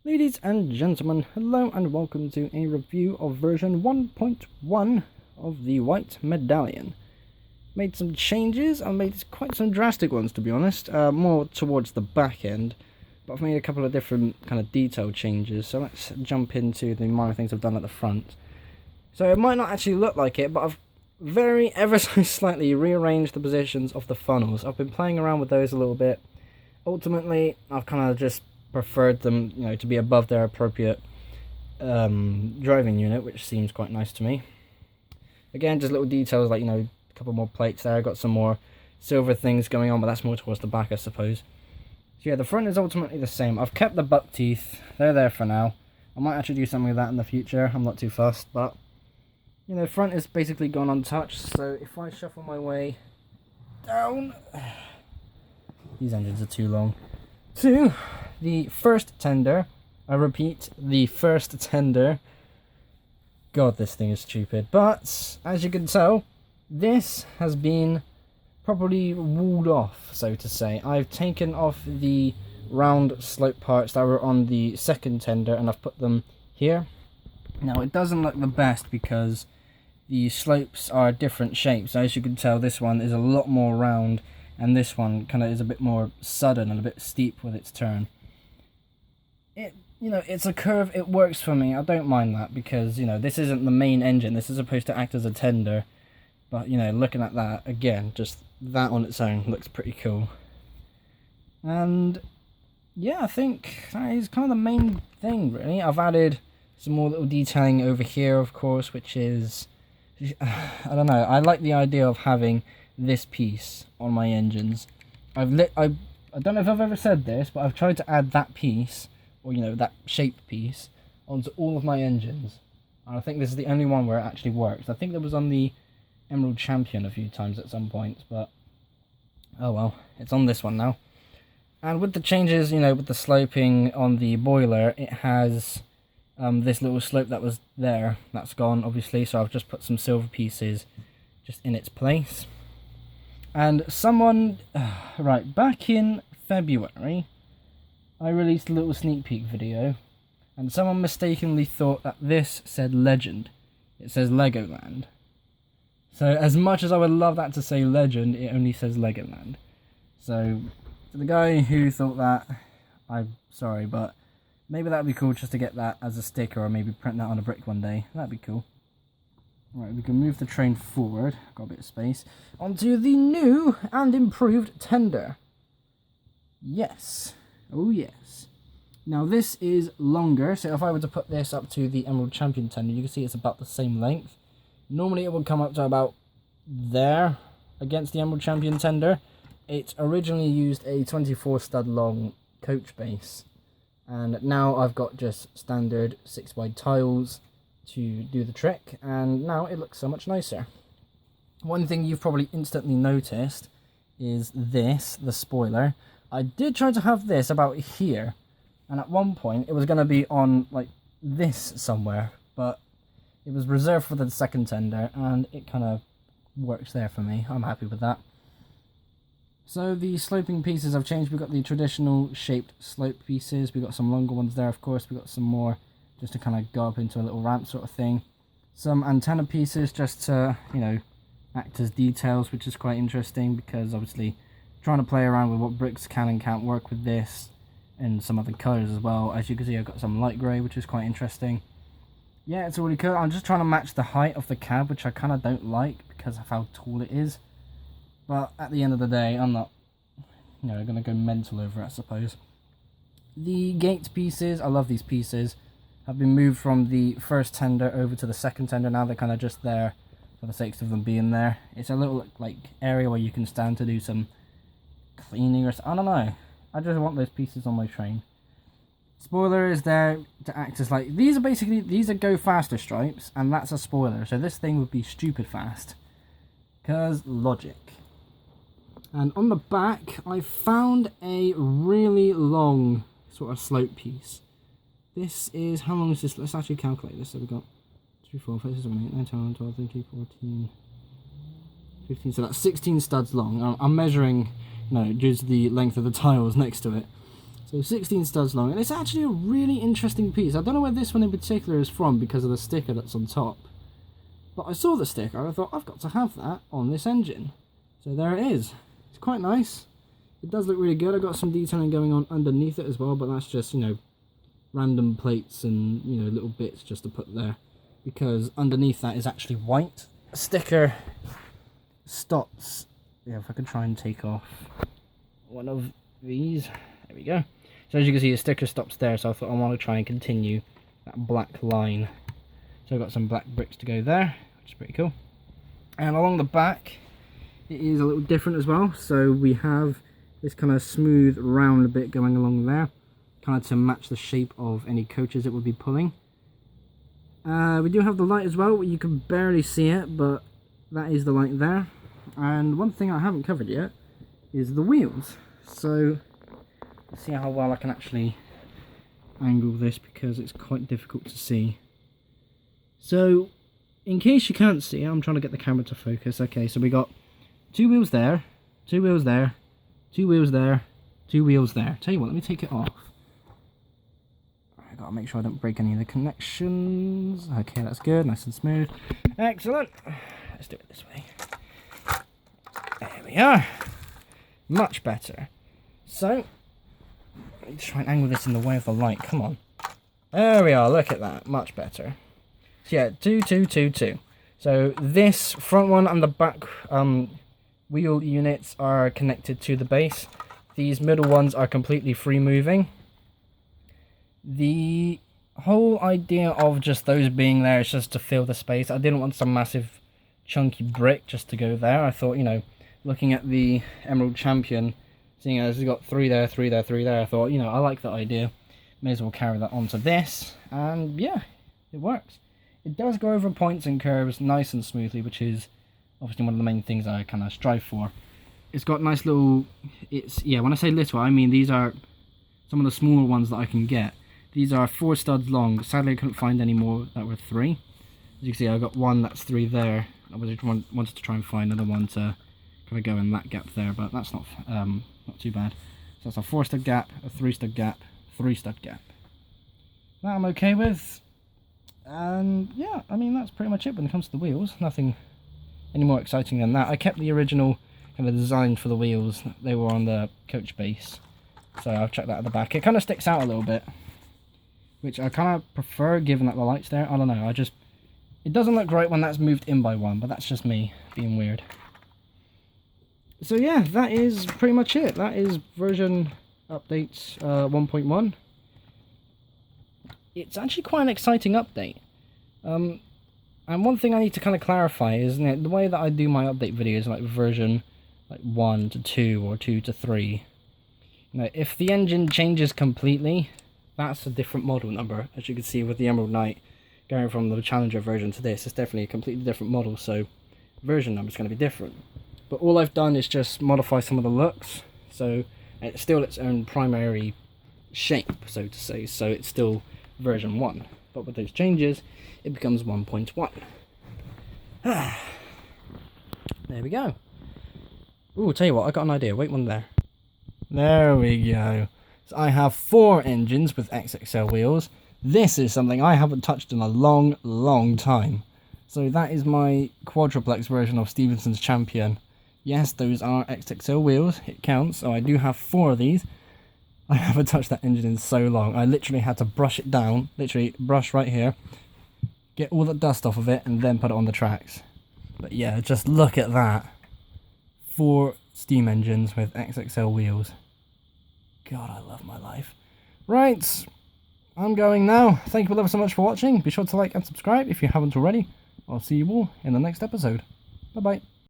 Ladies and gentlemen, hello and welcome to a review of version 1.1 of the White Medallion. Made some changes. I made quite some drastic ones, to be honest, more towards the back end, but I've made a couple of different kind of detail changes, so let's jump into the minor things I've done at the front. So it might not actually look like it, but I've ever so slightly rearranged the positions of the funnels. I've been playing around with those a little bit. Ultimately, I've kind of just preferred them, to be above their appropriate driving unit, which seems quite nice to me. Again, just little details like, a couple more plates there. I got some more silver things going on, but that's more towards the back, I suppose. So yeah, the front is ultimately the same. I've kept the buck teeth. They're there for now. I might actually do something with that in the future. I'm not too fussed, but front is basically gone untouched. So if I shuffle my way down, these engines are too long, to the first tender. I repeat, the first tender. God, this thing is stupid. But as you can tell, this has been properly walled off, so to say. I've taken off the round slope parts that were on the second tender and I've put them here. Now it doesn't look the best because the slopes are different shapes. As you can tell, this one is a lot more round and this one kind of is a bit more sudden and a bit steep with its turn. It's a curve, it works for me. I don't mind that because, this isn't the main engine. This is supposed to act as a tender. But, looking at that, again, just that on its own looks pretty cool. And, yeah, I think that is kind of the main thing, really. I've added some more little detailing over here, of course, which is, I don't know. I like the idea of having this piece on my engines. I don't know if I've ever said this, but I've tried to add that piece, or that shape piece, onto all of my engines. And I think this is the only one where it actually works. I think that was on the Emerald Champion a few times at some point, but oh well, it's on this one now. And with the changes, with the sloping on the boiler, it has this little slope that was there, that's gone obviously, so I've just put some silver pieces just in its place. And someone, right, back in February, I released a little sneak peek video, and someone mistakenly thought that this said Legend. It says Legoland. So as much as I would love that to say Legend, it only says Legoland. So for the guy who thought that, I'm sorry, but maybe that'd be cool just to get that as a sticker, or maybe print that on a brick one day. That'd be cool. Right, we can move the train forward, got a bit of space, onto the new and improved tender. Yes. Oh yes. Now this is longer, so if I were to put this up to the Emerald Champion tender, you can see it's about the same length. Normally it would come up to about there against the Emerald Champion tender. It originally used a 24 stud long coach base, and now I've got just standard 6 wide tiles to do the trick, and now it looks so much nicer. One thing you've probably instantly noticed is this, the spoiler. I did try to have this about here, and at one point it was going to be on like this somewhere, but it was reserved for the second tender and it kind of works there for me. I'm happy with that. So the sloping pieces have changed. We've got the traditional shaped slope pieces, we've got some longer ones there, of course, we've got some more just to kind of go up into a little ramp sort of thing. Some antenna pieces just to, act as details, which is quite interesting because obviously trying to play around with what bricks can and can't work with this, and some other colours as well. As you can see, I've got some light grey, which is quite interesting. Yeah, it's really cool. I'm just trying to match the height of the cab, which I kind of don't like because of how tall it is. But at the end of the day, I'm not, going to go mental over it, I suppose. The gate pieces, I love these pieces, have been moved from the first tender over to the second tender. Now they're kind of just there for the sake of them being there. It's a little area where you can stand to do some cleaning or something. I don't know. I just want those pieces on my train. Spoiler is there to act as these are go faster stripes, and that's a spoiler. So this thing would be stupid fast, because logic. And on the back, I found a really long sort of slope piece. This is, how long is this? Let's actually calculate this. So we've got 3, 4, 5, 6, 7, 8, 9, 10, 11, 12, 13, 14, 15. So that's 16 studs long. I'm measuring, due to the length of the tiles next to it. So 16 studs long, and it's actually a really interesting piece. I don't know where this one in particular is from because of the sticker that's on top. But I saw the sticker and I thought, I've got to have that on this engine. So there it is. It's quite nice. It does look really good. I've got some detailing going on underneath it as well, but that's just, you know, random plates and, you know, little bits just to put there. Because underneath that is actually white. A sticker stops. Yeah, if I could try and take off one of these. There we go. So as you can see, the sticker stops there, so I thought I want to try and continue that black line. So I've got some black bricks to go there, which is pretty cool. And along the back, it is a little different as well. So we have this kind of smooth round bit going along there, kind of to match the shape of any coaches it would be pulling. We do have the light as well. You can barely see it, but that is the light there. And one thing I haven't covered yet is the wheels. So let's see how well I can actually angle this because it's quite difficult to see. So in case you can't see, I'm trying to get the camera to focus. Okay, so we got 2 wheels there, 2 wheels there, 2 wheels there, 2 wheels there. Tell you what, let me take it off. I gotta make sure I don't break any of the connections. Okay, that's good, nice and smooth. Excellent. Let's do it this way. There we are. Much better. So, let me try and angle this in the way of the light. Come on. There we are, look at that. Much better. So yeah, 2, 2, 2, 2. So this front one and the back wheel units are connected to the base. These middle ones are completely free moving. The whole idea of just those being there is just to fill the space. I didn't want some massive chunky brick just to go there. I thought, you know, looking at the Emerald Champion, seeing as it's got 3 there, 3 there, 3 there, I thought, you know, I like that idea. May as well carry that onto this. And yeah, it works. It does go over points and curves nice and smoothly, which is obviously one of the main things I kind of strive for. It's got nice little, yeah, when I say little, I mean these are some of the smaller ones that I can get. These are 4 studs long. Sadly, I couldn't find any more that were 3. As you can see, I got one that's 3 there. I wanted to try and find another one to kind of go in that gap there, but that's not too bad. So that's a 4 stud gap, a 3 stud gap, 3 stud gap. That I'm okay with. And yeah, I mean that's pretty much it when it comes to the wheels. Nothing any more exciting than that. I kept the original kind of design for the wheels. They were on the coach base, so I've checked that at the back. It kind of sticks out a little bit, which I kind of prefer given that the light's there. I don't know, it doesn't look right when that's moved in by one, but that's just me being weird. So yeah, that is pretty much it. That is version updates 1.1. It's actually quite an exciting update. And one thing I need to kind of clarify is, you know, the way that I do my update videos, like version like 1 to 2 or 2 to 3. You know, if the engine changes completely, that's a different model number. As you can see with the Emerald Knight going from the Challenger version to this, it's definitely a completely different model, so version number is going to be different. But all I've done is just modify some of the looks, so it's still its own primary shape, so to say, so it's still version 1, but with those changes it becomes 1.1. There we go. Ooh, tell you what, I got an idea. Wait, one there. There we go. So I have 4 engines with XXL wheels. This is something I haven't touched in a long time. So that is my quadruplex version of Stevenson's Champion. Yes, those are XXL wheels, it counts. So I do have 4 of these. I haven't touched that engine in so long. I literally had to brush it down, literally brush right here, get all the dust off of it, and then put it on the tracks. But yeah, just look at that. 4 steam engines with XXL wheels. God, I love my life. Right, I'm going now. Thank you ever so much for watching. Be sure to like and subscribe if you haven't already. I'll see you all in the next episode. Bye bye.